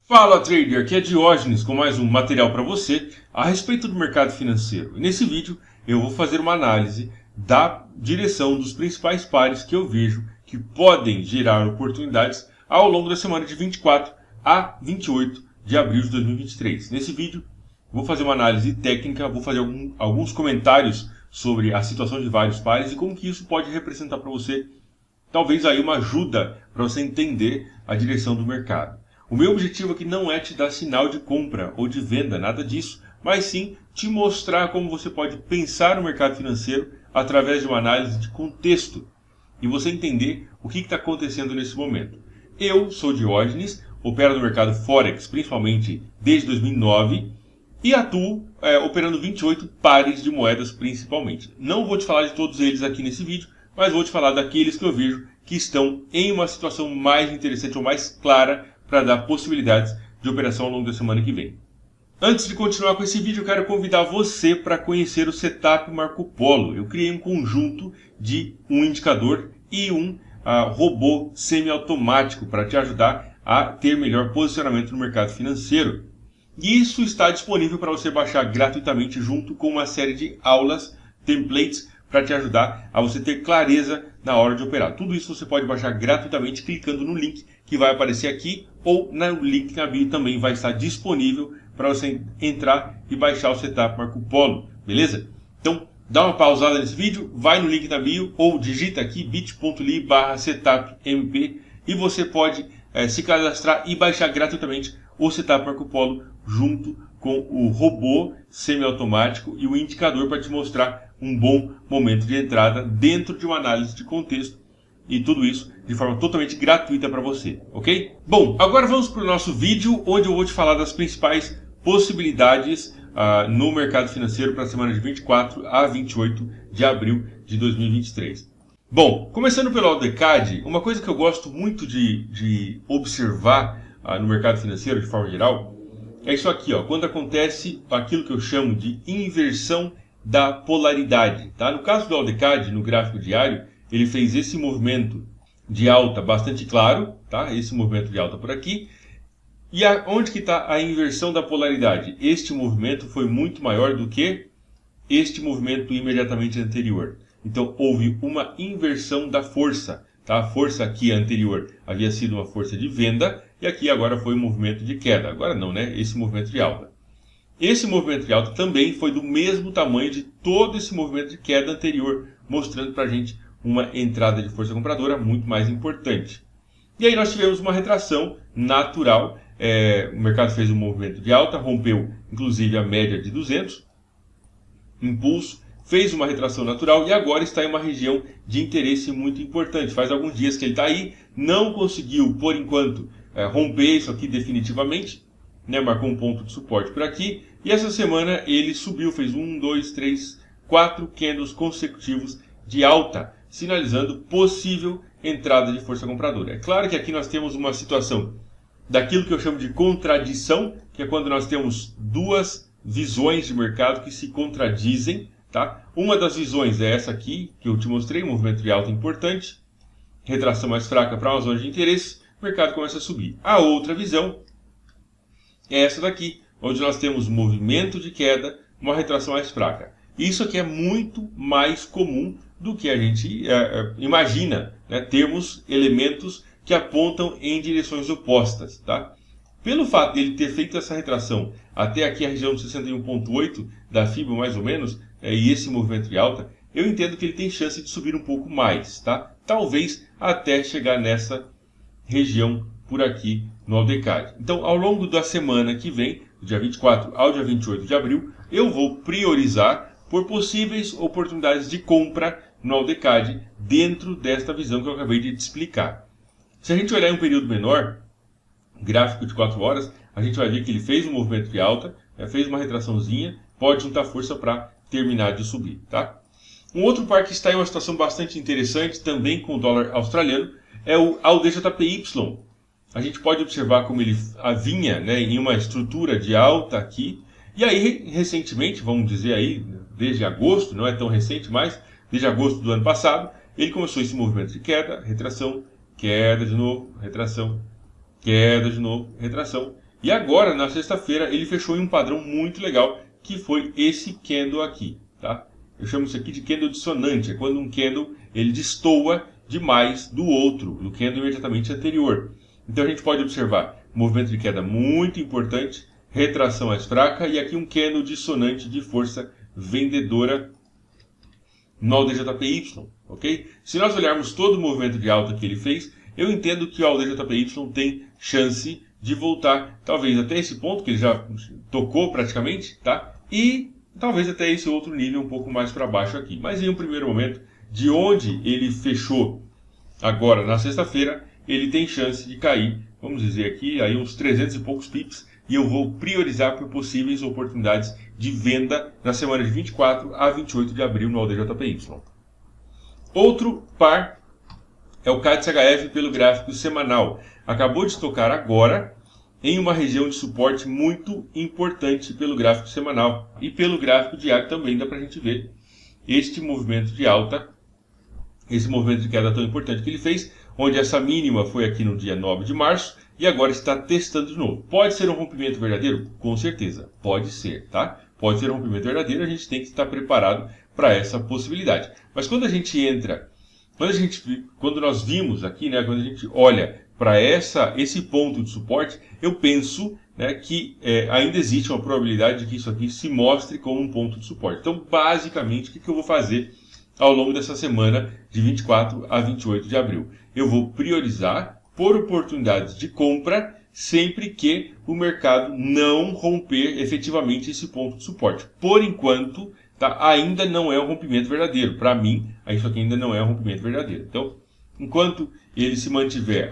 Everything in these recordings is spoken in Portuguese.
Fala trader, aqui é Diógenes com mais um material para você a respeito do mercado financeiro. E nesse vídeo eu vou fazer uma análise da direção dos principais pares que eu vejo que podem gerar oportunidades ao longo da semana de 24 a 28 de abril de 2023. Nesse vídeo vou fazer uma análise técnica, vou fazer alguns comentários sobre a situação de vários pares e como que isso pode representar para você talvez aí uma ajuda para você entender a direção do mercado. O meu objetivo aqui não é te dar sinal de compra ou de venda, nada disso, mas sim te mostrar como você pode pensar no mercado financeiro através de uma análise de contexto e você entender o que está acontecendo nesse momento. Eu sou Diógenes, opero no mercado Forex, principalmente desde 2009, e atuo operando 28 pares de moedas principalmente. Não vou te falar de todos eles aqui nesse vídeo, mas vou te falar daqueles que eu vejo que estão em uma situação mais interessante ou mais clara para dar possibilidades de operação ao longo da semana que vem. Antes de continuar com esse vídeo, eu quero convidar você para conhecer o Setup Marco Polo. Eu criei um conjunto de um indicador e um robô semiautomático para te ajudar a ter melhor posicionamento no mercado financeiro. E isso está disponível para você baixar gratuitamente junto com uma série de aulas, templates, para te ajudar a você ter clareza na hora de operar. Tudo isso você pode baixar gratuitamente clicando no link que vai aparecer aqui ou no link na bio também vai estar disponível para você entrar e baixar o Setup Marco Polo, beleza? Então, dá uma pausada nesse vídeo, vai no link na bio ou digita aqui bit.ly/setupmp e você pode se cadastrar e baixar gratuitamente o Setup Marco Polo junto com o robô semiautomático e o indicador para te mostrar um bom momento de entrada dentro de uma análise de contexto e tudo isso de forma totalmente gratuita para você, ok? Bom, agora vamos para o nosso vídeo onde eu vou te falar das principais possibilidades no mercado financeiro para a semana de 24 a 28 de abril de 2023. Bom, começando pelo AutoCAD, uma coisa que eu gosto muito de observar no mercado financeiro de forma geral é isso aqui, ó, quando acontece aquilo que eu chamo de inversão da polaridade. Tá? No caso do AutoCAD, no gráfico diário, ele fez esse movimento de alta bastante claro, tá? Esse movimento de alta por aqui. E onde que está a inversão da polaridade? Este movimento foi muito maior do que este movimento imediatamente anterior. Então houve uma inversão da força. Tá? A força aqui anterior havia sido uma força de venda e aqui agora foi um movimento de queda. Agora não, né? Esse movimento de alta. Esse movimento de alta também foi do mesmo tamanho de todo esse movimento de queda anterior, mostrando para a gente uma entrada de força compradora muito mais importante. E aí nós tivemos uma retração natural, o mercado fez um movimento de alta, rompeu inclusive a média de 200, impulso, fez uma retração natural e agora está em uma região de interesse muito importante. Faz alguns dias que ele está aí, não conseguiu por enquanto romper isso aqui definitivamente, né, marcou um ponto de suporte por aqui, e essa semana ele subiu, fez 1, 2, 3, 4 candles consecutivos de alta, sinalizando possível entrada de força compradora. É claro que aqui nós temos uma situação daquilo que eu chamo de contradição, que é quando nós temos duas visões de mercado que se contradizem. Tá? Uma das visões é essa aqui, que eu te mostrei, um movimento de alta importante, retração mais fraca para uma zona de interesse, o mercado começa a subir. A outra visão é essa daqui, onde nós temos movimento de queda, uma retração mais fraca. Isso aqui é muito mais comum do que a gente imagina, né? Termos elementos que apontam em direções opostas. Tá? Pelo fato de ele ter feito essa retração até aqui a região de 61,8 da FIBA mais ou menos, e esse movimento de alta, eu entendo que ele tem chance de subir um pouco mais. Tá? Talvez até chegar nessa região por aqui no AutoCAD. Então, ao longo da semana que vem, do dia 24 ao dia 28 de abril, eu vou priorizar por possíveis oportunidades de compra no AutoCAD dentro desta visão que eu acabei de te explicar. Se a gente olhar em um período menor, gráfico de 4 horas, a gente vai ver que ele fez um movimento de alta, fez uma retraçãozinha, pode juntar força para terminar de subir. Tá? Um outro par que está em uma situação bastante interessante, também com o dólar australiano, é o AUDJPY. A gente pode observar como ele vinha, né, em uma estrutura de alta aqui. E aí, recentemente, vamos dizer aí, desde agosto, não é tão recente, mas desde agosto do ano passado, ele começou esse movimento de queda, retração, queda de novo, retração, queda de novo, retração. E agora, na sexta-feira, ele fechou em um padrão muito legal, que foi esse candle aqui, tá? Eu chamo isso aqui de candle dissonante, é quando um candle ele destoa demais do outro, do candle imediatamente anterior. Então a gente pode observar movimento de queda muito importante, retração mais fraca e aqui um candle dissonante de força vendedora no DJPY, ok? Se nós olharmos todo o movimento de alta que ele fez, eu entendo que o DJPY tem chance de voltar, talvez até esse ponto que ele já tocou praticamente, tá? E talvez até esse outro nível um pouco mais para baixo aqui. Mas em um primeiro momento, de onde ele fechou agora na sexta-feira, ele tem chance de cair, vamos dizer aqui, aí uns 300 e poucos pips, e eu vou priorizar por possíveis oportunidades de venda na semana de 24 a 28 de abril no DJPY. Outro par é o CAD-CHF pelo gráfico semanal. Acabou de tocar agora em uma região de suporte muito importante pelo gráfico semanal e pelo gráfico diário também dá para a gente ver este movimento de alta, esse movimento de queda tão importante que ele fez, onde essa mínima foi aqui no dia 9 de março e agora está testando de novo. Pode ser um rompimento verdadeiro? Com certeza, pode ser, tá? Pode ser um rompimento verdadeiro, a gente tem que estar preparado para essa possibilidade. Mas quando a gente entra, quando nós vimos aqui, né, quando a gente olha para esse ponto de suporte, eu penso, né, que ainda existe uma probabilidade de que isso aqui se mostre como um ponto de suporte. Então, basicamente, o que eu vou fazer ao longo dessa semana de 24 a 28 de abril? Eu vou priorizar por oportunidades de compra sempre que o mercado não romper efetivamente esse ponto de suporte. Por enquanto, tá, ainda não é um rompimento verdadeiro. Para mim, isso aqui ainda não é um rompimento verdadeiro. Então, enquanto ele se mantiver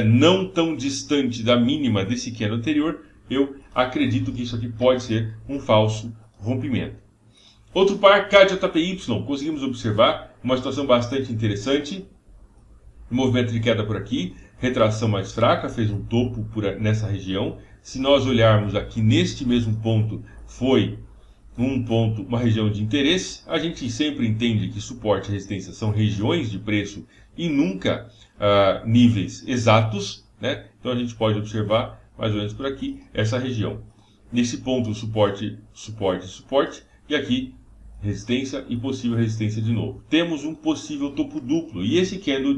não tão distante da mínima desse candle anterior, eu acredito que isso aqui pode ser um falso rompimento. Outro par, CAD-JPY, conseguimos observar uma situação bastante interessante. Movimento de queda por aqui, retração mais fraca, fez um topo nessa região. Se nós olharmos aqui neste mesmo ponto, foi uma região de interesse. A gente sempre entende que suporte e resistência são regiões de preço e nunca níveis exatos, né? Então a gente pode observar mais ou menos por aqui essa região. Nesse ponto, suporte, suporte, suporte, e aqui resistência e possível resistência de novo. Temos um possível topo duplo e esse candle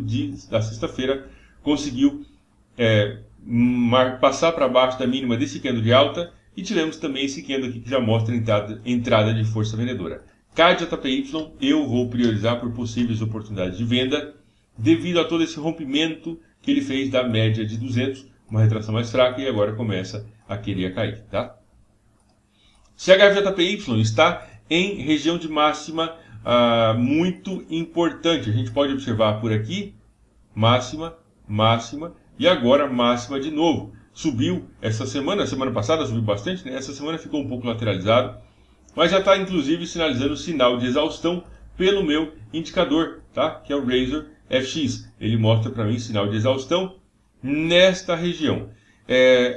da sexta-feira conseguiu passar para baixo da mínima desse candle de alta. E tivemos também esse candle aqui que já mostra entrada de força vendedora. CAD-JPY eu vou priorizar por possíveis oportunidades de venda devido a todo esse rompimento que ele fez da média de 200, uma retração mais fraca e agora começa a querer cair, tá? CHF-JPY está em região de máxima muito importante. A gente pode observar por aqui máxima, máxima e agora máxima de novo. Subiu semana passada subiu bastante, né? Essa semana ficou um pouco lateralizado, mas já está inclusive sinalizando sinal de exaustão pelo meu indicador, tá? Que é o Razor FX. Ele mostra para mim sinal de exaustão nesta região.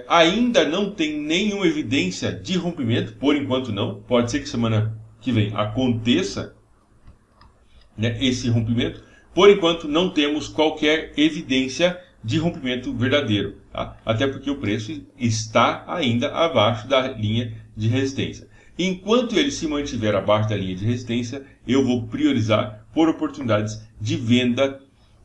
Ainda não tem nenhuma evidência de rompimento, por enquanto não. Pode ser que semana que vem aconteça, né, esse rompimento. Por enquanto não temos qualquer evidência de rompimento verdadeiro, tá? Até porque o preço está ainda abaixo da linha de resistência. Enquanto ele se mantiver abaixo da linha de resistência, eu vou priorizar por oportunidades de venda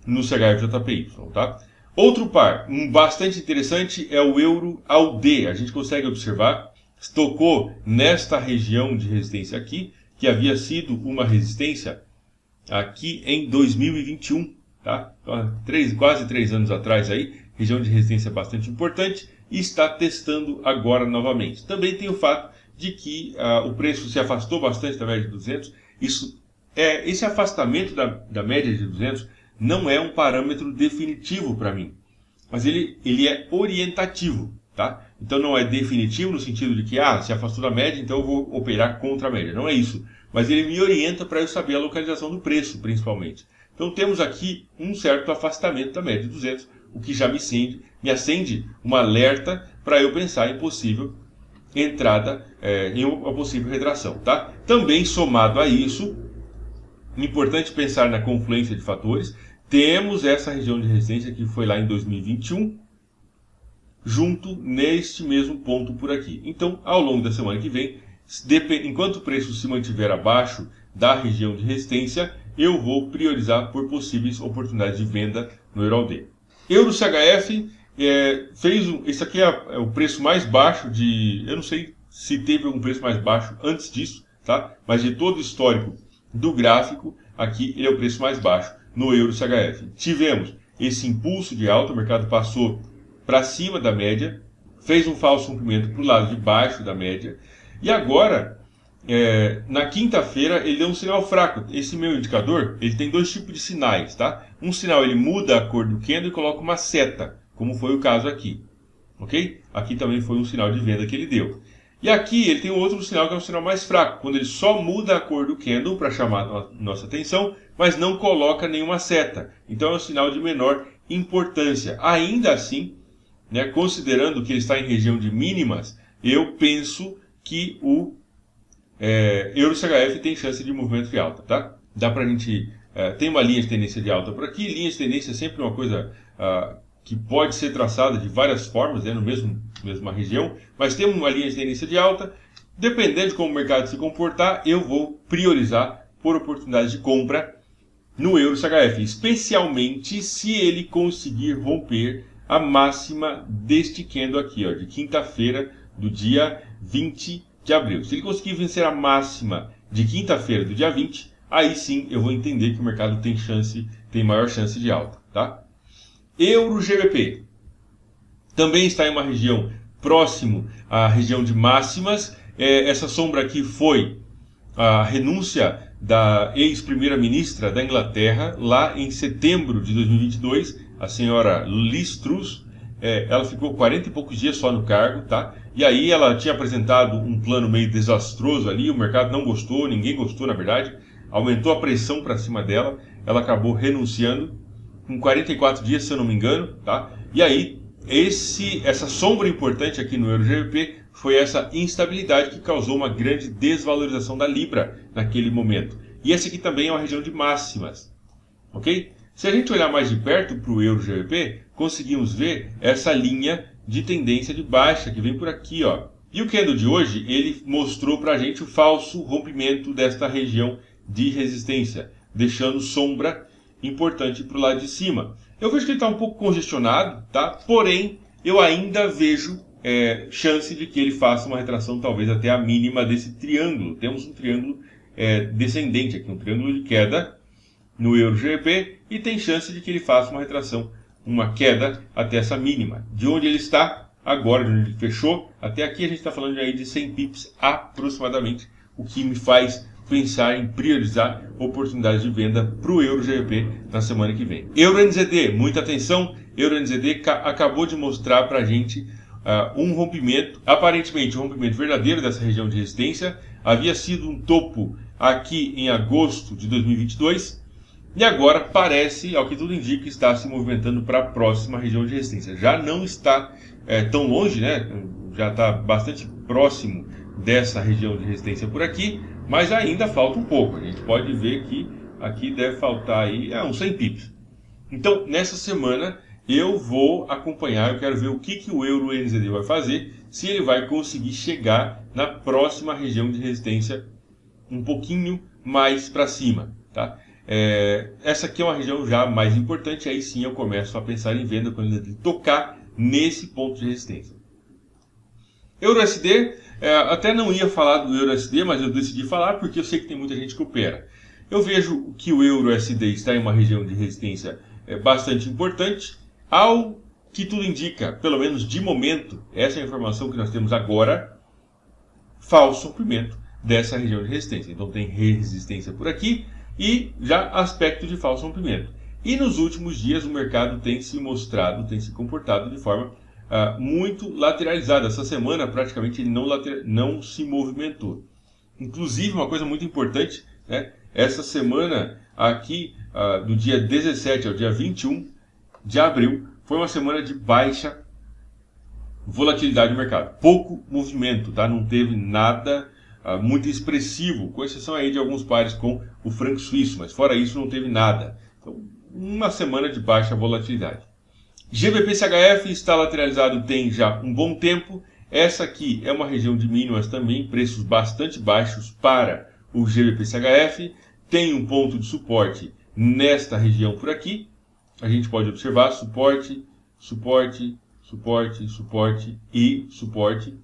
no CHF-JPY, tá? Outro par bastante interessante é o Euro-AUD. A gente consegue observar, tocou nesta região de resistência aqui, que havia sido uma resistência aqui em 2021. Tá? Então, quase 3 anos atrás, aí, região de resistência bastante importante e está testando agora novamente. Também tem o fato de que o preço se afastou bastante da média de 200. Esse afastamento da média de 200 não é um parâmetro definitivo para mim, mas ele é orientativo. Tá? Então não é definitivo no sentido de que se afastou da média, então eu vou operar contra a média. Não é isso. Mas ele me orienta para eu saber a localização do preço, principalmente. Então temos aqui um certo afastamento da média de 200, o que já me acende um alerta para eu pensar em possível entrada, em uma possível retração. Tá? Também somado a isso, importante pensar na confluência de fatores, temos essa região de resistência que foi lá em 2021, junto neste mesmo ponto por aqui. Então, ao longo da semana que vem, enquanto o preço se mantiver abaixo da região de resistência, eu vou priorizar por possíveis oportunidades de venda no EURALD. Euro CHF esse aqui é o preço mais baixo eu não sei se teve algum preço mais baixo antes disso, tá? Mas de todo o histórico do gráfico, aqui ele é o preço mais baixo no Euro CHF. Tivemos esse impulso de alta, o mercado passou para cima da média, fez um falso rompimento para o lado de baixo da média, e agora, na quinta-feira, ele deu um sinal fraco. Esse meu indicador, ele tem dois tipos de sinais, tá? Um sinal, ele muda a cor do candle e coloca uma seta, como foi o caso aqui, ok? Aqui também foi um sinal de venda que ele deu. E aqui ele tem um outro sinal que é um sinal mais fraco, quando ele só muda a cor do candle para chamar a nossa atenção, mas não coloca nenhuma seta. Então é um sinal de menor importância. Ainda assim, né, considerando que ele está em região de mínimas, eu penso que o Euro CHF tem chance de movimento de alta, tá? Dá pra gente... tem uma linha de tendência de alta por aqui. Linha de tendência é sempre uma coisa que pode ser traçada de várias formas, né, no mesma região, mas tem uma linha de tendência de alta. Dependendo de como o mercado se comportar, eu vou priorizar por oportunidades de compra no Euro CHF, especialmente se ele conseguir romper a máxima deste candle aqui, ó, de quinta-feira do dia 20 de abril. Se ele conseguir vencer a máxima de quinta-feira do dia 20, aí sim eu vou entender que o mercado tem maior chance de alta, tá? Euro GBP também está em uma região próximo à região de máximas. Essa sombra aqui foi a renúncia da ex-primeira-ministra da Inglaterra, lá em setembro de 2022, a senhora Liz Truss. Ela ficou 40 e poucos dias só no cargo, tá? E aí ela tinha apresentado um plano meio desastroso ali, o mercado não gostou, ninguém gostou na verdade, aumentou a pressão para cima dela, ela acabou renunciando com 44 dias, se eu não me engano, tá? E aí, essa sombra importante aqui no Euro GBP foi essa instabilidade que causou uma grande desvalorização da Libra naquele momento. E essa aqui também é uma região de máximas, ok? Se a gente olhar mais de perto para o Euro GBP, conseguimos ver essa linha de tendência de baixa que vem por aqui, ó. E o candle de hoje, ele mostrou para a gente o falso rompimento desta região de resistência, deixando sombra importante para o lado de cima. Eu vejo que ele está um pouco congestionado, tá? Porém, eu ainda vejo chance de que ele faça uma retração talvez até a mínima desse triângulo. Temos um triângulo descendente aqui, um triângulo de queda no Euro GBP, e tem chance de que ele faça uma retração, uma queda até essa mínima. De onde ele está agora, de onde ele fechou, até aqui a gente está falando aí de 100 pips aproximadamente, o que me faz pensar em priorizar oportunidades de venda para o Euro GBP na semana que vem. Euro NZD, muita atenção, Euro NZD acabou de mostrar para a gente um rompimento, aparentemente um rompimento verdadeiro dessa região de resistência. Havia sido um topo aqui em agosto de 2022 e agora parece, ao que tudo indica, está se movimentando para a próxima região de resistência. Já não está tão longe, né? Já está bastante próximo dessa região de resistência por aqui, mas ainda falta um pouco. A gente pode ver que aqui deve faltar aí uns 100 pips. Então, nessa semana, eu vou acompanhar, eu quero ver o que o Euro NZD vai fazer, se ele vai conseguir chegar na próxima região de resistência um pouquinho mais para cima, tá? Essa aqui é uma região já mais importante, aí sim eu começo a pensar em venda quando ele tocar nesse ponto de resistência. EURUSD, até não ia falar do EURUSD, mas eu decidi falar porque eu sei que tem muita gente que opera. Eu vejo que o EURUSD está em uma região de resistência bastante importante, ao que tudo indica, pelo menos de momento, essa é a informação que nós temos agora, falso rompimento dessa região de resistência. Então tem resistência por aqui e já aspecto de falso rompimento. E nos últimos dias o mercado tem se mostrado, tem se comportado de forma muito lateralizada. Essa semana praticamente ele não se movimentou. Inclusive uma coisa muito importante, né? Essa semana aqui, do dia 17 ao dia 21 de abril, foi uma semana de baixa volatilidade no mercado. Pouco movimento, tá? Não teve nada muito expressivo, com exceção aí de alguns pares com o franco suíço, mas fora isso não teve nada. Então, uma semana de baixa volatilidade. GBP-CHF está lateralizado tem já um bom tempo. Essa aqui é uma região de mínimas também, preços bastante baixos para o GBP-CHF. Tem um ponto de suporte nesta região por aqui. A gente pode observar suporte, suporte, suporte, suporte e suporte.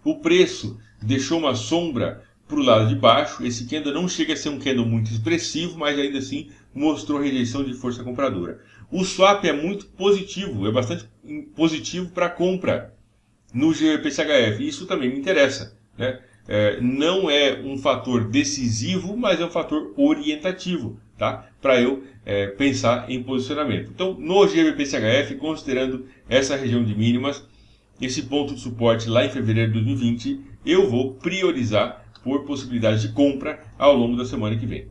O preço deixou uma sombra para o lado de baixo. Esse candle não chega a ser um candle muito expressivo, mas ainda assim mostrou rejeição de força compradora. O swap é muito positivo, é bastante positivo para compra no GBP-CHF. Isso também me interessa, né? Não é um fator decisivo, mas é um fator orientativo, tá? Para eu pensar em posicionamento. Então, no GBP-CHF, considerando essa região de mínimas, esse ponto de suporte lá em fevereiro de 2020, eu vou priorizar por possibilidade de compra ao longo da semana que vem.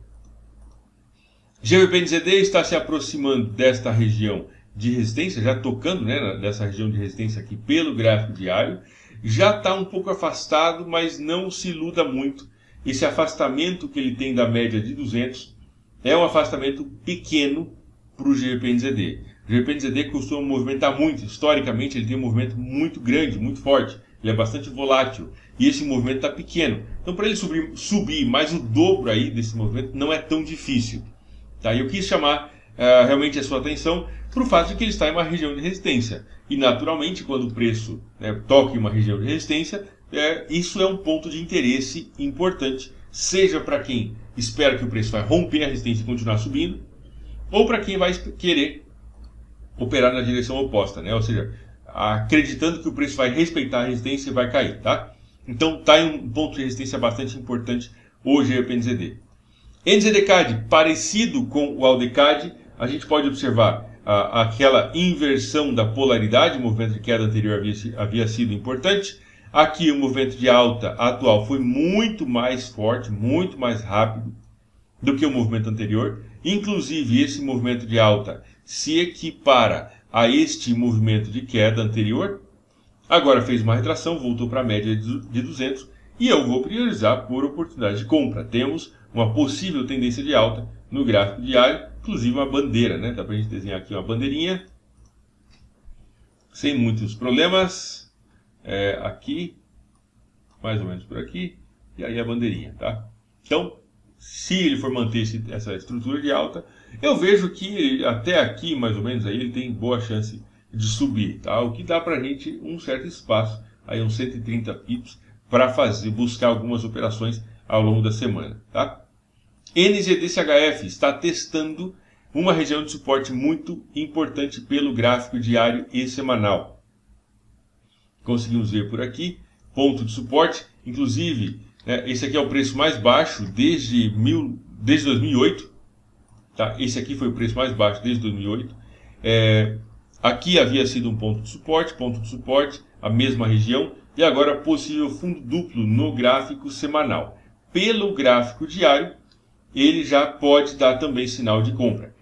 GBP-NZD está se aproximando desta região de resistência, já tocando, né, nessa região de resistência aqui pelo gráfico diário. Já está um pouco afastado, mas não se iluda muito. Esse afastamento que ele tem da média de 200 é um afastamento pequeno para o GBP-NZD. O GBP-NZD costuma movimentar muito. Historicamente, ele tem um movimento muito grande, muito forte. Ele é bastante volátil. E esse movimento está pequeno. Então, para ele subir mais o dobro aí desse movimento, não é tão difícil. Tá? Eu quis chamar realmente a sua atenção para o fato de que ele está em uma região de resistência. E, naturalmente, quando o preço toca em uma região de resistência, isso é um ponto de interesse importante, seja para quem espera que o preço vai romper a resistência e continuar subindo, ou para quem vai querer operar na direção oposta, né? Ou seja, acreditando que o preço vai respeitar a resistência e vai cair. Tá? Então, está em um ponto de resistência bastante importante o GBP-NZD. NZD-CAD, parecido com o AUD-CAD, a gente pode observar aquela inversão da polaridade. O movimento de queda anterior havia sido importante. Aqui o movimento de alta atual foi muito mais forte, muito mais rápido do que o movimento anterior. Inclusive, esse movimento de alta se equipara a este movimento de queda anterior. Agora fez uma retração, voltou para a média de 200 e eu vou priorizar por oportunidade de compra. Temos uma possível tendência de alta no gráfico diário, inclusive uma bandeira, né? Dá para a gente desenhar aqui uma bandeirinha, sem muitos problemas. Aqui, mais ou menos por aqui, e aí a bandeirinha, tá? Então, se ele for manter essa estrutura de alta, eu vejo que até aqui, mais ou menos, aí ele tem boa chance de subir, tá? O que dá para a gente um certo espaço, aí uns 130 pips, para buscar algumas operações ao longo da semana, tá? NZD-CHF está testando uma região de suporte muito importante pelo gráfico diário e semanal. Conseguimos ver por aqui, ponto de suporte, inclusive, esse aqui é o preço mais baixo desde 2008, tá? Esse aqui foi o preço mais baixo desde 2008, aqui havia sido um ponto de suporte, a mesma região, e agora possível fundo duplo no gráfico semanal. Pelo gráfico diário, ele já pode dar também sinal de compra.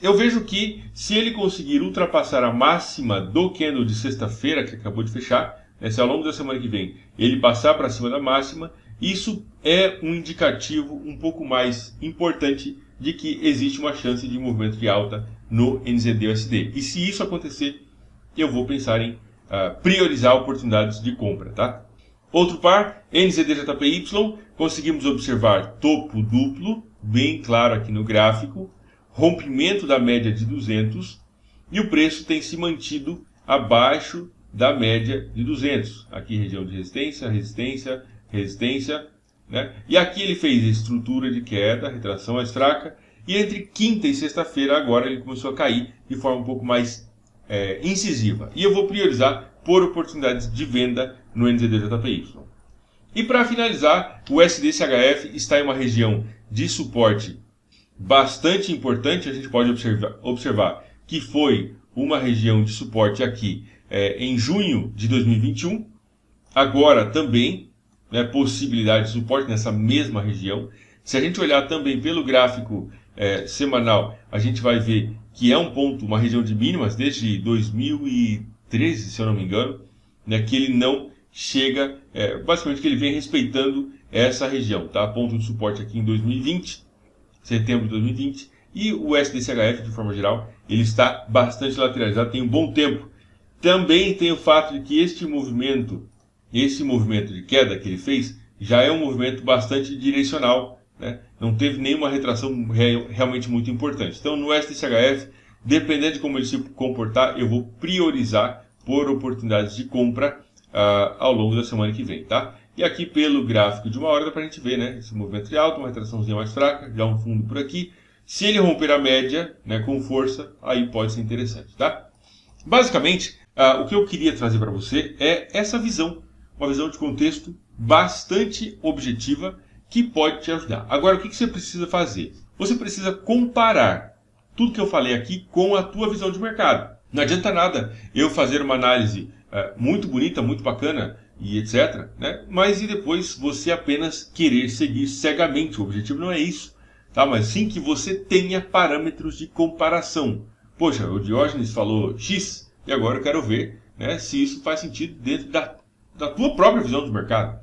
Eu vejo que se ele conseguir ultrapassar a máxima do candle de sexta-feira, que acabou de fechar, se ao longo da semana que vem ele passar para cima da máxima, isso é um indicativo um pouco mais importante de que existe uma chance de movimento de alta no NZD-USD. E se isso acontecer, eu vou pensar em priorizar oportunidades de compra, tá? Outro par, NZD-JPY, conseguimos observar topo duplo, bem claro aqui no gráfico, rompimento da média de 200 e o preço tem se mantido abaixo da média de 200. Aqui região de resistência, resistência, resistência, né? E aqui ele fez estrutura de queda, retração mais fraca, e entre quinta e sexta-feira agora ele começou a cair de forma um pouco mais incisiva. E eu vou priorizar por oportunidades de venda no NZD-JPY. E para finalizar, o USD-CHF está em uma região de suporte bastante importante. A gente pode observar que foi uma região de suporte aqui em junho de 2021. Agora também, possibilidade de suporte nessa mesma região. Se a gente olhar também pelo gráfico semanal, a gente vai ver que é um ponto, uma região de mínimas desde 2013, se eu não me engano, que ele não chega, basicamente que ele vem respeitando essa região, tá? Ponto de suporte aqui em 2020, setembro de 2020, e o USD-CHF, de forma geral, ele está bastante lateralizado, tem um bom tempo. Também tem o fato de que esse movimento de queda que ele fez, já é um movimento bastante direcional, né? Não teve nenhuma retração realmente muito importante. Então, no SDCHF, dependendo de como ele se comportar, eu vou priorizar por oportunidades de compra ao longo da semana que vem, tá? E aqui pelo gráfico de uma hora dá pra gente ver, né? Esse movimento de alta, uma retraçãozinha mais fraca, já um fundo por aqui. Se ele romper a média, né, com força, aí pode ser interessante, tá? Basicamente, o que eu queria trazer para você é essa visão, uma visão de contexto bastante objetiva que pode te ajudar. Agora, o que você precisa fazer? Você precisa comparar tudo que eu falei aqui com a tua visão de mercado. Não adianta nada eu fazer uma análise muito bonita, muito bacana e etc., né? Mas e depois você apenas querer seguir cegamente. O objetivo não é isso, tá? Mas sim que você tenha parâmetros de comparação. Poxa, o Diógenes falou X e agora eu quero ver, né, se isso faz sentido dentro da tua própria visão de mercado.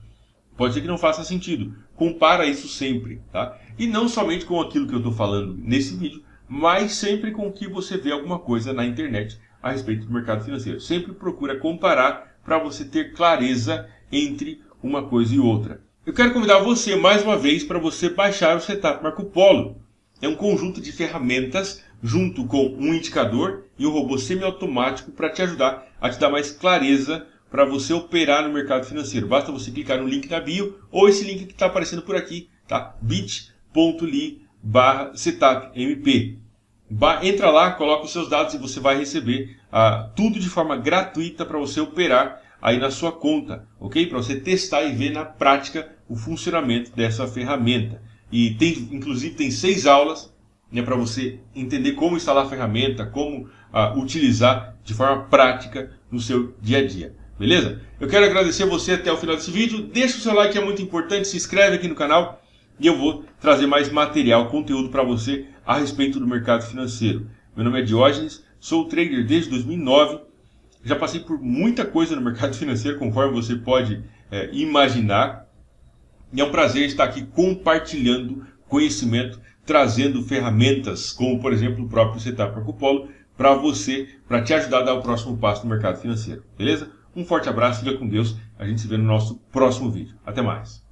Pode ser que não faça sentido. Compara isso sempre, tá? E não somente com aquilo que eu estou falando nesse vídeo, mas sempre com que você vê alguma coisa na internet a respeito do mercado financeiro. Sempre procura comparar para você ter clareza entre uma coisa e outra. Eu quero convidar você mais uma vez para você baixar o Setup Marco Polo. É um conjunto de ferramentas junto com um indicador e um robô semiautomático para te ajudar a te dar mais clareza para você operar no mercado financeiro. Basta você clicar no link da bio ou esse link que está aparecendo por aqui, tá? bit.ly/setupmp. Entra lá, coloca os seus dados e você vai receber tudo de forma gratuita para você operar aí na sua conta, ok? Para você testar e ver na prática o funcionamento dessa ferramenta. E inclusive tem 6 aulas, né, para você entender como instalar a ferramenta, como utilizar de forma prática no seu dia a dia. Beleza? Eu quero agradecer você até o final desse vídeo. Deixa o seu like, é muito importante. Se inscreve aqui no canal e eu vou trazer mais material, conteúdo para você a respeito do mercado financeiro. Meu nome é Diógenes, sou trader desde 2009. Já passei por muita coisa no mercado financeiro, conforme você pode imaginar. E é um prazer estar aqui compartilhando conhecimento, trazendo ferramentas, como por exemplo o próprio Setup Marco Polo, para você, para te ajudar a dar o próximo passo no mercado financeiro. Beleza? Um forte abraço, fica com Deus. A gente se vê no nosso próximo vídeo. Até mais.